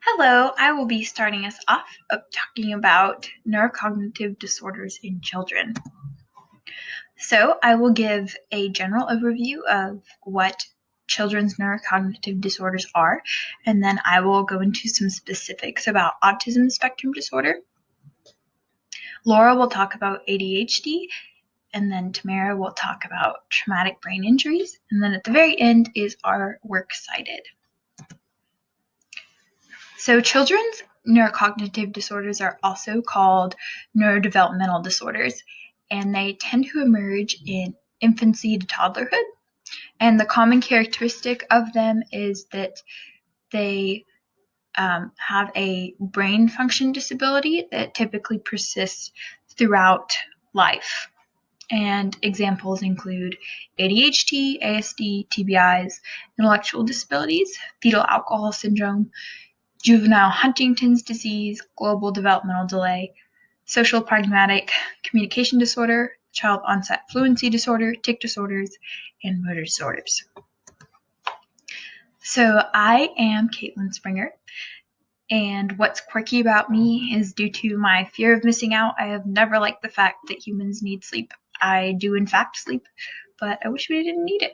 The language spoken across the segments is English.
Hello, I will be starting us off talking about neurocognitive disorders in children. So I will give a general overview of what children's neurocognitive disorders are, and then I will go into some specifics about autism spectrum disorder. Laura will talk about ADHD, and then Tamara will talk about traumatic brain injuries, and then at the very end is our works cited. So children's neurocognitive disorders are also called neurodevelopmental disorders, and they tend to emerge in infancy to toddlerhood. And the common characteristic of them is that they have a brain function disability that typically persists throughout life. And examples include ADHD, ASD, TBIs, intellectual disabilities, fetal alcohol syndrome, juvenile Huntington's disease, global developmental delay, social pragmatic communication disorder, child onset fluency disorder, tic disorders, and motor disorders. So I am Caitlin Springer, and what's quirky about me is due to my fear of missing out. I have never liked the fact that humans need sleep. I do in fact sleep, but I wish we didn't need it.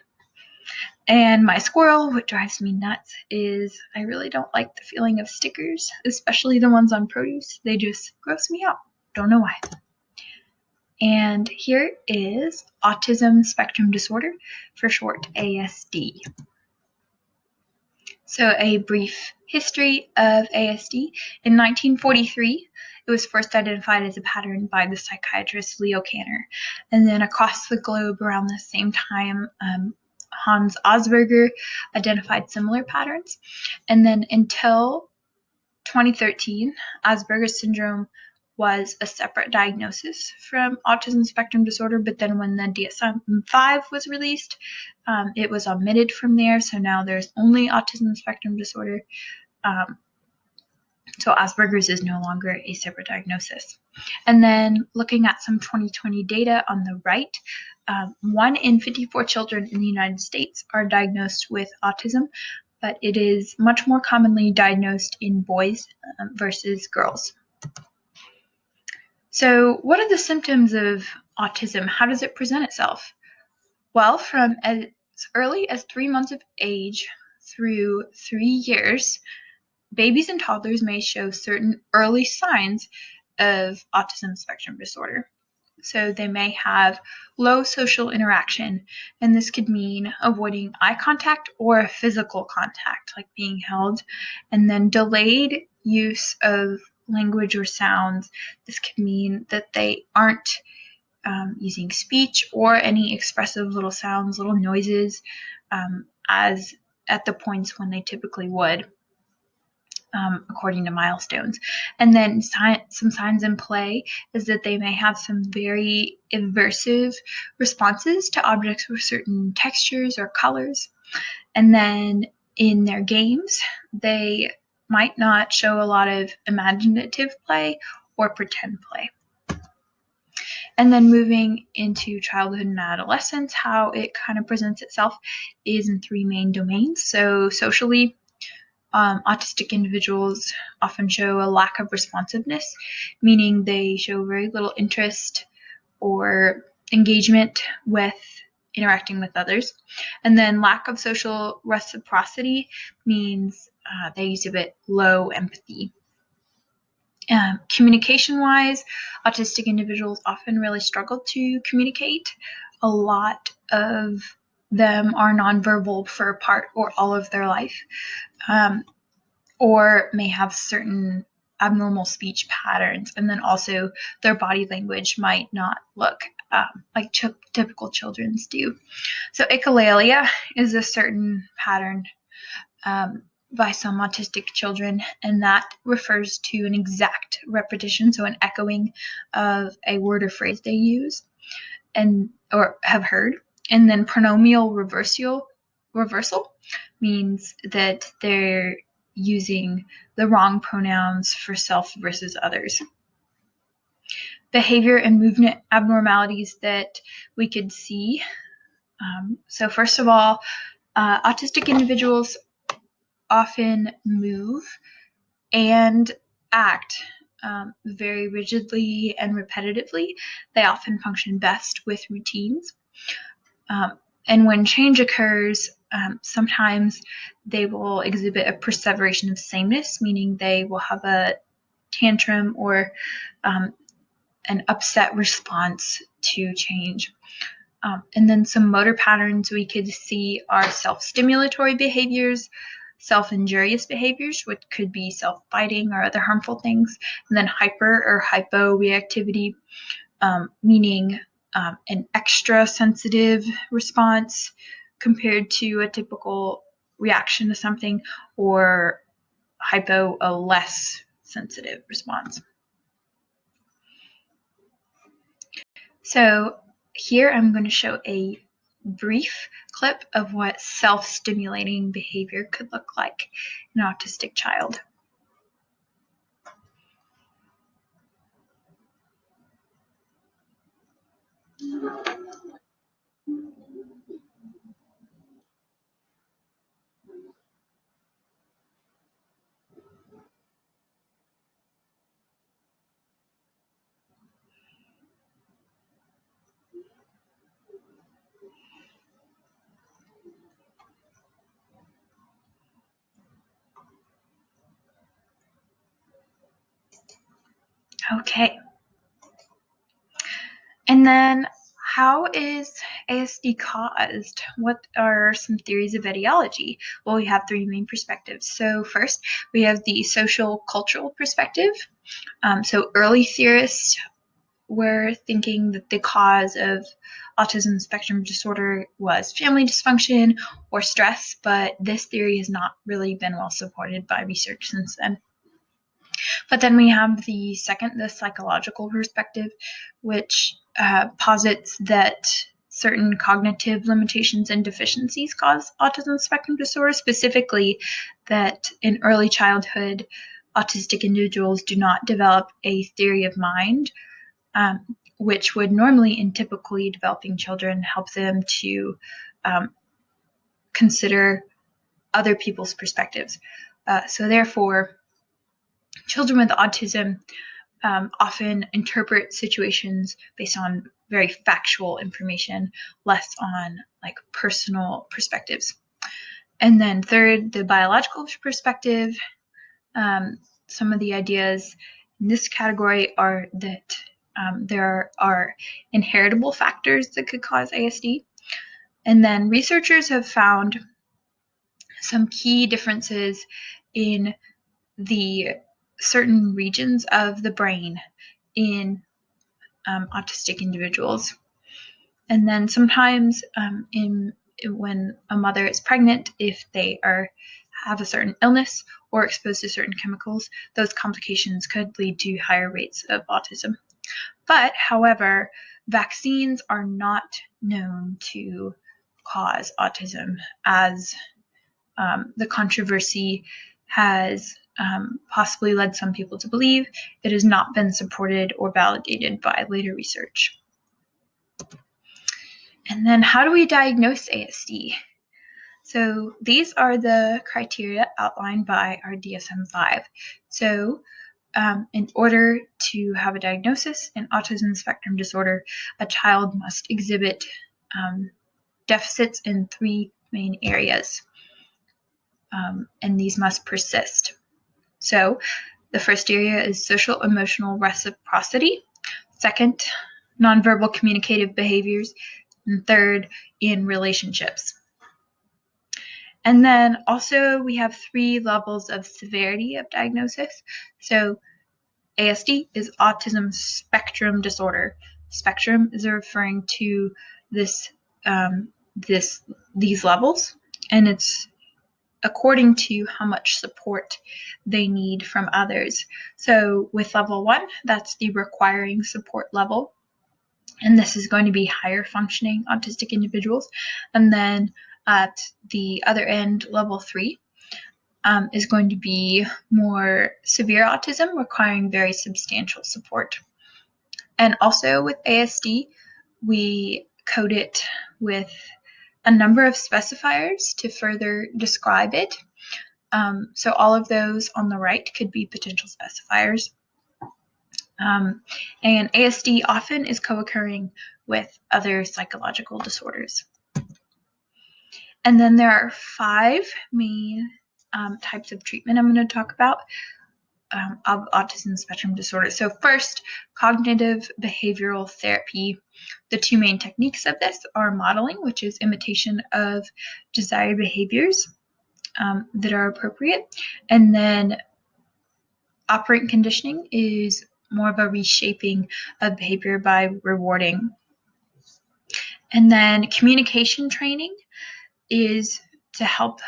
And my squirrel, what drives me nuts, is I really don't like the feeling of stickers, especially the ones on produce. They just gross me out. Don't know why. And here is autism spectrum disorder, for short ASD. So a brief history of ASD. In 1943, it was first identified as a pattern by the psychiatrist Leo Kanner. And then across the globe around the same time, Hans Asperger identified similar patterns. And then until 2013, Asperger's syndrome was a separate diagnosis from autism spectrum disorder, but then when the DSM-5 was released, it was omitted from there, so now there's only autism spectrum disorder. So Asperger's is no longer a separate diagnosis. And then looking at some 2020 data on the right, 1 in 54 children in the United States are diagnosed with autism, but it is much more commonly diagnosed in boys versus girls. So what are the symptoms of autism? How does it present itself? Well, from as early as 3 months of age through 3 years, babies and toddlers may show certain early signs of autism spectrum disorder. So they may have low social interaction, and this could mean avoiding eye contact or physical contact, like being held, and then delayed use of language or sounds. This could mean that they aren't using speech or any expressive little sounds, little noises, as at the points when they typically would. According to milestones. And then some signs in play is that they may have some very aversive responses to objects with certain textures or colors. And then in their games, they might not show a lot of imaginative play or pretend play. And then moving into childhood and adolescence, how it kind of presents itself is in 3 main domains. So socially, autistic individuals often show a lack of responsiveness, meaning they show very little interest or engagement with interacting with others. And then lack of social reciprocity means they exhibit low empathy. Communication-wise, autistic individuals often really struggle to communicate. A lot of them are nonverbal for part or all of their life, or may have certain abnormal speech patterns, and then also their body language might not look like typical children's do. So echolalia is a certain pattern by some autistic children, and that refers to an exact repetition, so an echoing of a word or phrase they use and or have heard. And then pronominal reversal means that they're using the wrong pronouns for self versus others. Behavior and movement abnormalities that we could see. So first of all, autistic individuals often move and act very rigidly and repetitively. They often function best with routines. And when change occurs, sometimes they will exhibit a perseveration of sameness, meaning they will have a tantrum or an upset response to change. And then some motor patterns we could see are self-stimulatory behaviors, self-injurious behaviors, which could be self-biting or other harmful things, and then hyper or hyporeactivity, meaning an extra sensitive response compared to a typical reaction to something, or hypo, a less sensitive response. So here I'm going to show a brief clip of what self-stimulating behavior could look like in an autistic child. Okay. And then how is ASD caused? What are some theories of etiology? Well, we have three main perspectives. So first, we have the social cultural perspective. So early theorists were thinking that the cause of autism spectrum disorder was family dysfunction or stress, but this theory has not really been well supported by research since then. But then we have the psychological perspective, which posits that certain cognitive limitations and deficiencies cause autism spectrum disorder, specifically that in early childhood, autistic individuals do not develop a theory of mind, which would normally, in typically developing children, help them to consider other people's perspectives. So therefore, children with autism often interpret situations based on very factual information, less on like personal perspectives. And then third, the biological perspective. Some of the ideas in this category are that there are inheritable factors that could cause ASD. And then researchers have found some key differences in the certain regions of the brain in autistic individuals. And then sometimes when a mother is pregnant, if they have a certain illness or exposed to certain chemicals, those complications could lead to higher rates of autism. But, however, vaccines are not known to cause autism, as the controversy has possibly led some people to believe. It has not been supported or validated by later research. And then how do we diagnose ASD? So these are the criteria outlined by our DSM-5. So in order to have a diagnosis in autism spectrum disorder, a child must exhibit deficits in three main areas, and these must persist. So the first area is social emotional reciprocity. Second, nonverbal communicative behaviors. And third, in relationships. And then also we have three levels of severity of diagnosis. So ASD is autism spectrum disorder. Spectrum is referring to these levels, and it's according to how much support they need from others. So with level 1, that's the requiring support level, and this is going to be higher functioning autistic individuals. And then at the other end, level 3, is going to be more severe autism requiring very substantial support. And also with ASD, we code it with a number of specifiers to further describe it. So all of those on the right could be potential specifiers. And ASD often is co-occurring with other psychological disorders. And then there are 5 main types of treatment I'm going to talk about of autism spectrum disorder. So first, cognitive behavioral therapy. The 2 main techniques of this are modeling, which is imitation of desired behaviors that are appropriate, and then operant conditioning is more of a reshaping of behavior by rewarding. And then communication training is to help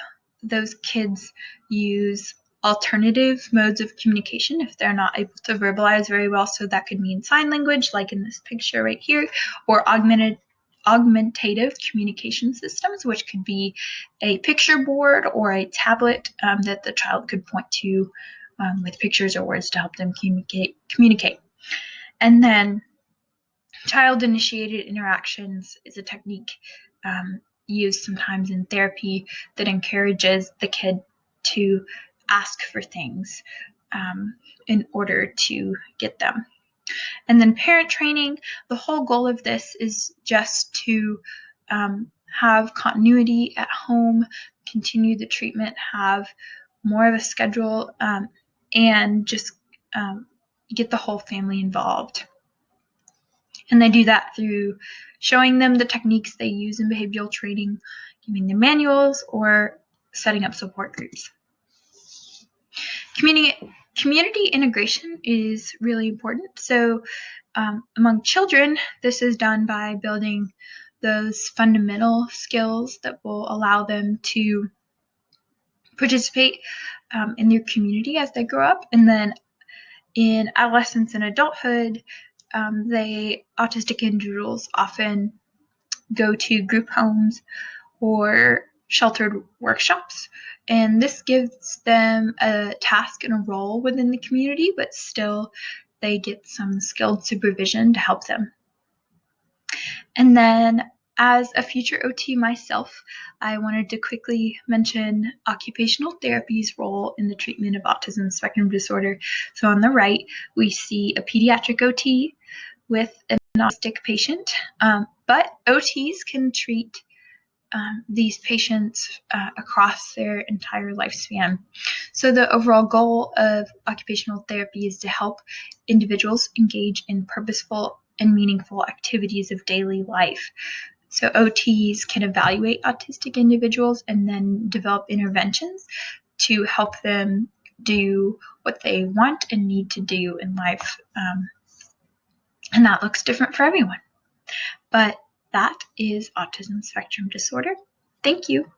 those kids use alternative modes of communication if they're not able to verbalize very well. So that could mean sign language, like in this picture right here, or augmentative communication systems, which could be a picture board or a tablet that the child could point to with pictures or words to help them communicate. And then child-initiated interactions is a technique used sometimes in therapy that encourages the kid to ask for things in order to get them. And then parent training, the whole goal of this is just to have continuity at home, continue the treatment, have more of a schedule, and just get the whole family involved. And they do that through showing them the techniques they use in behavioral training, giving them manuals, or setting up support groups. Community integration is really important. So among children, this is done by building those fundamental skills that will allow them to participate in their community as they grow up. And then in adolescence and adulthood, autistic individuals often go to group homes or sheltered workshops, and this gives them a task and a role within the community, but still they get some skilled supervision to help them. And then as a future OT myself, I wanted to quickly mention occupational therapy's role in the treatment of autism spectrum disorder. So on the right, we see a pediatric OT with an autistic patient, but OTs can treat these patients across their entire lifespan. So the overall goal of occupational therapy is to help individuals engage in purposeful and meaningful activities of daily life. So OTs can evaluate autistic individuals and then develop interventions to help them do what they want and need to do in life. And that looks different for everyone. But that is autism spectrum disorder. Thank you.